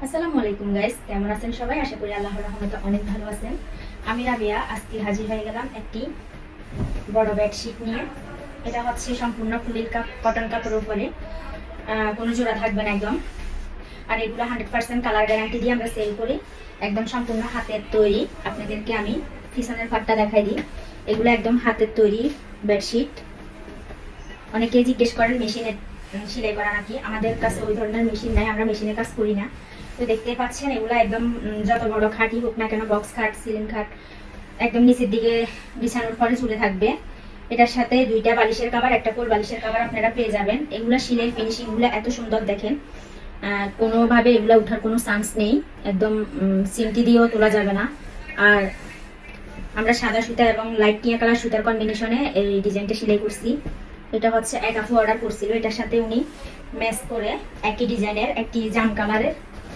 আসসালামু আলাইকুম গাইস, কেমন আছেন সবাই? আশা করি আল্লাহর রহমতে অনেক ভালো আছেন। আমি রাবিয়া আজকে হাজির হয়ে গেলাম একটি বড় বেডশিট নিয়ে। এটা হচ্ছে সম্পূর্ণ ফুলিল কটন কাপড়ের উপরে, কোনো জোড়া থাকবে না একদম। আর এগুলো 100% কালার গ্যারান্টি দিয়ে আমরা সেল করি, একদম সম্পূর্ণ হাতের তৈরি। আপনাদেরকে আমি পিছনের পাটটা দেখাই দিই। এগুলো একদম হাতের তৈরি বেডশিট। অনেকে জিজ্ঞেস করেন মেশিনে সেলাই করা নাকি। আমাদের কাছে ওই ধরনের মেশিন নাই, আমরা মেশিনে কাজ করি না। তো দেখতে পাচ্ছেন এগুলো একদম যত বড় খাটই হোক না কেন, বক্স খাট, সিলিং খাট, একদম নিচের দিকে বিছানোর পরে ঝুলে থাকবে। এটার সাথে দুইটা বালিশের কভার, একটা কোল বালিশের কভার আপনারা পেয়ে যাবেন। এগুলা সিলাই ফিনিশিং গুলো এত সুন্দর দেখেন, কোনোভাবে এগুলা উঠার কোনো চান্স নেই। একদম সিমটি দিয়েও তোলা যাবে না। আর আমরা সাদা সুতা এবং লাইট টিয়া কালার সুতার কম্বিনেশনে এই ডিজাইনটা সেলাই করছি। এটা হচ্ছে এক আপু অর্ডার করছিল, এটার সাথে উনি ম্যাচ করে একই ডিজাইনের একটি জাম কালারের